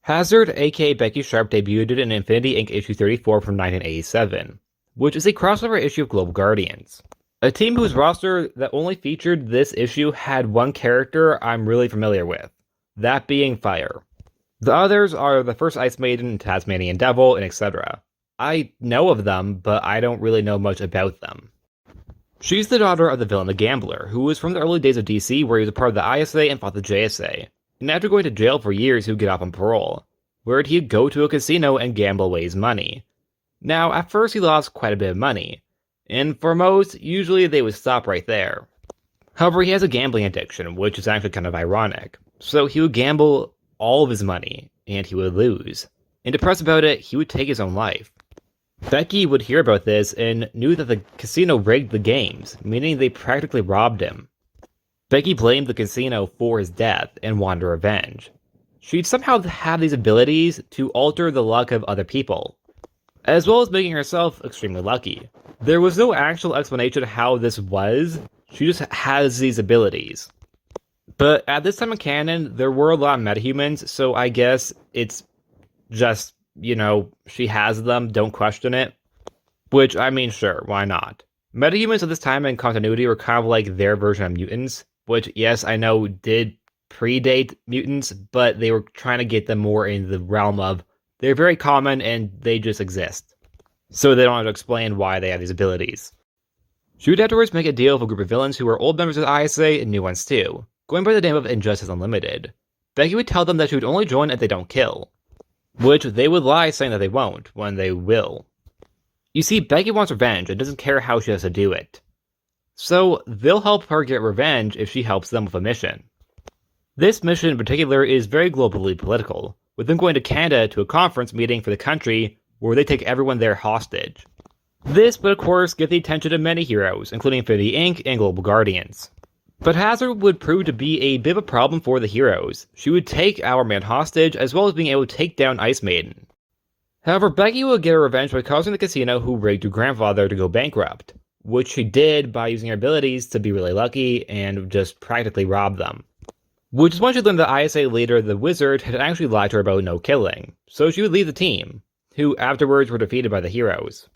Hazard, aka Becky Sharpe, debuted in Infinity Inc. issue 34 from 1987, which is a crossover issue of Global Guardians. A team whose roster that only featured this issue had one character I'm really familiar with, that being Fire. The others are the first Icemaiden, Tasmanian Devil, and etc. I know of them, but I don't really know much about them. She's the daughter of the villain the Gambler, who was from the early days of DC where he was a part of the ISA and fought the JSA. And after going to jail for years, he would get off on parole, where he'd go to a casino and gamble away his money. Now, at first he lost quite a bit of money, and for most, usually they would stop right there. However, he has a gambling addiction, which is actually kind of ironic. So he would gamble all of his money, and he would lose. And depressed about it, he would take his own life. Becky would hear about this and knew that the casino rigged the games, meaning they practically robbed him. Becky blamed the casino for his death and wanted revenge. She'd somehow have these abilities to alter the luck of other people, as well as making herself extremely lucky. There was no actual explanation of how this was, she just has these abilities. But at this time in canon, there were a lot of metahumans, so I guess it's just, she has them, don't question it. Which, I mean, sure, why not? Metahumans at this time in continuity were kind of like their version of mutants, which, yes, I know did predate mutants, but they were trying to get them more in the realm of they're very common and they just exist. So they don't have to explain why they have these abilities. She would afterwards make a deal with a group of villains who were old members of the ISA and new ones too, going by the name of Injustice Unlimited. Becky would tell them that she would only join if they don't kill, which they would lie saying that they won't, when they will. You see, Becky wants revenge and doesn't care how she has to do it. So they'll help her get revenge if she helps them with a mission. This mission in particular is very globally political, with them going to Canada to a conference meeting for the country where they take everyone there hostage. This would of course get the attention of many heroes, including Infinity Inc. and Global Guardians. But Hazard would prove to be a bit of a problem for the heroes. She would take our man hostage, as well as being able to take down Icemaiden. However, Becky would get her revenge by causing the casino who rigged her grandfather to go bankrupt, which she did by using her abilities to be really lucky and just practically rob them. Which is when she learned that ISA leader, the Wizard, had actually lied to her about no killing, so she would leave the team, who afterwards were defeated by the heroes.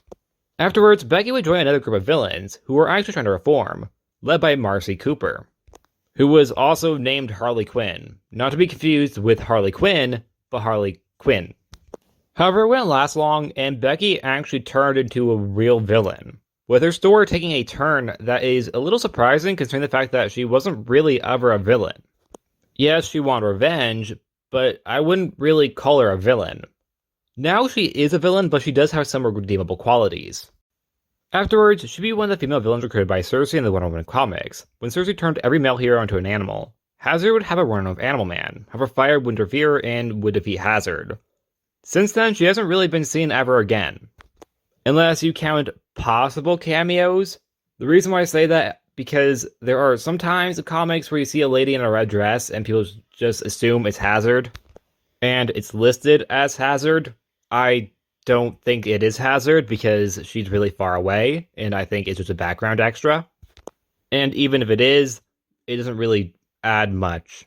Afterwards, Becky would join another group of villains, who were actually trying to reform, led by Marcy Cooper, who was also named Harley Quinn, not to be confused with Harley Quinn, but Harley Quinn. However, it wouldn't last long, and Becky actually turned into a real villain, with her story taking a turn that is a little surprising considering the fact that she wasn't really ever a villain. Yes, she wanted revenge, but I wouldn't really call her a villain. Now she is a villain, but she does have some redeemable qualities. Afterwards, she'd be one of the female villains recruited by Cersei in the Wonder Woman comics. When Cersei turned every male hero into an animal, Hazard would have a run with Animal Man, however Fire would interfere and would defeat Hazard. Since then, she hasn't really been seen ever again. Unless you count possible cameos. The reason why I say that, because there are some times in comics where you see a lady in a red dress and people just assume it's Hazard, and it's listed as Hazard. I don't think it is Hazard because she's really far away, and I think it's just a background extra. And even if it is, it doesn't really add much.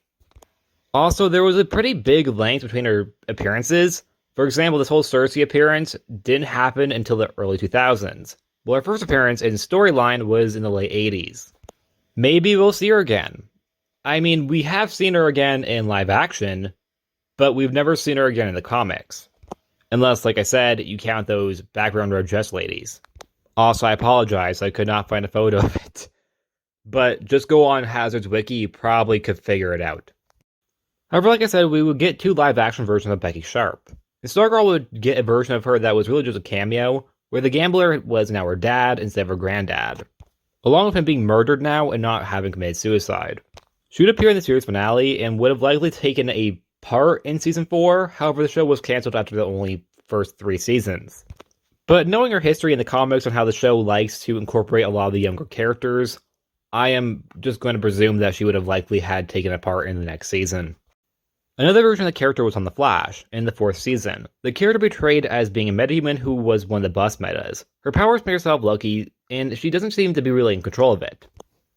Also, there was a pretty big length between her appearances. For example, this whole Cersei appearance didn't happen until the early 2000s. Well, her first appearance in storyline was in the late 80s. Maybe we'll see her again. I mean, we have seen her again in live action, but we've never seen her again in the comics. Unless, like I said, you count those background red dress ladies. Also, I apologize, I could not find a photo of it. But just go on Hazard's wiki, you probably could figure it out. However, like I said, we would get 2 live action versions of Becky Sharpe. And Stargirl would get a version of her that was really just a cameo, where the Gambler was now her dad instead of her granddad, along with him being murdered now and not having committed suicide. She would appear in the series finale and would have likely taken a part in season 4, however the show was cancelled after the only first 3 seasons. But knowing her history in the comics and how the show likes to incorporate a lot of the younger characters, I am just going to presume that she would have likely had taken a part in the next season. Another version of the character was on The Flash, in the 4th season. The character portrayed as being a metahuman who was one of the bus metas. Her powers make herself lucky, and she doesn't seem to be really in control of it.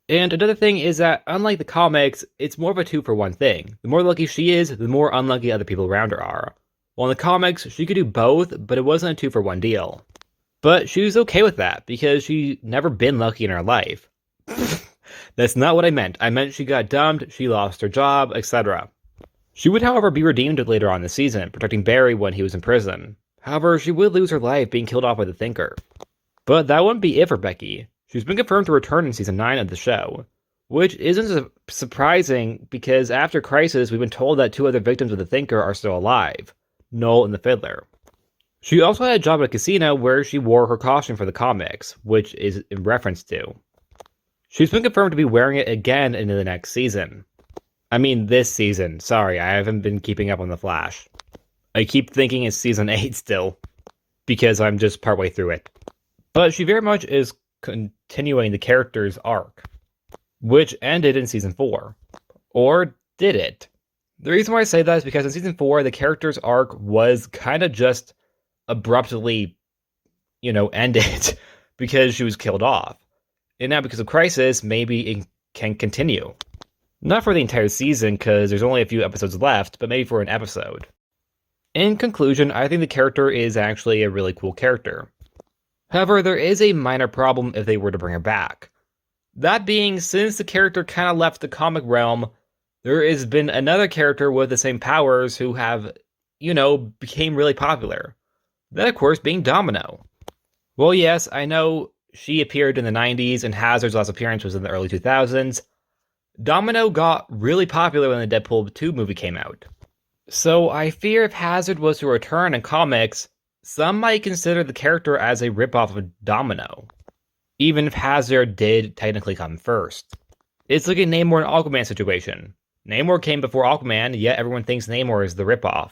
And another thing is that, unlike the comics, it's more of a 2-for-1 thing. The more lucky she is, the more unlucky other people around her are. While in the comics, she could do both, but it wasn't a 2-for-1 deal. But she was okay with that, because she'd never been lucky in her life. That's not what I meant. I meant she got dumped, she lost her job, etc. She would, however, be redeemed later on in the season, protecting Barry when he was in prison. However, she would lose her life being killed off by the Thinker. But that wouldn't be it for Becky. She's been confirmed to return in season 9 of the show, which isn't surprising because after Crisis, we've been told that 2 other victims of the Thinker are still alive, Noel and the Fiddler. She also had a job at a casino where she wore her costume for the comics, which is in reference to. She's been confirmed to be wearing it again into the next season. I mean, this season. Sorry, I haven't been keeping up on The Flash. I keep thinking it's season 8 still, because I'm just partway through it. But she very much is continuing the character's arc, which ended in season 4. Or did it? The reason why I say that is because in season 4, the character's arc was kind of just abruptly, ended because she was killed off. And now because of Crisis, maybe it can continue. Not for the entire season, because there's only a few episodes left, but maybe for an episode. In conclusion, I think the character is actually a really cool character. However, there is a minor problem if they were to bring her back. That being, since the character kind of left the comic realm, there has been another character with the same powers who have, became really popular. That, of course, being Domino. Well, yes, I know she appeared in the 90s and Hazard's last appearance was in the early 2000s. Domino got really popular when the Deadpool 2 movie came out. So I fear if Hazard was to return in comics, some might consider the character as a ripoff of Domino, even if Hazard did technically come first. It's like a Namor and Aquaman situation. Namor came before Aquaman, yet everyone thinks Namor is the ripoff.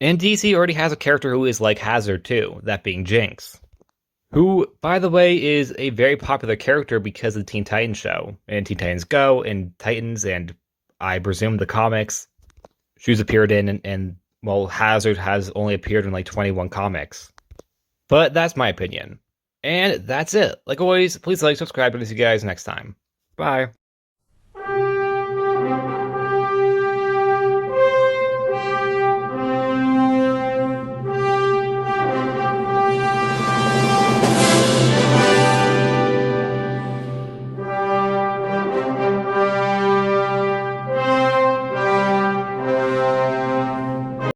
And DC already has a character who is like Hazard too, that being Jinx. Who, by the way, is a very popular character because of the Teen Titans show, and Teen Titans Go, and Titans, and I presume the comics she's appeared in, and Hazard has only appeared in like 21 comics. But that's my opinion. And that's it. Like always, please like, subscribe, and I'll see you guys next time. Bye.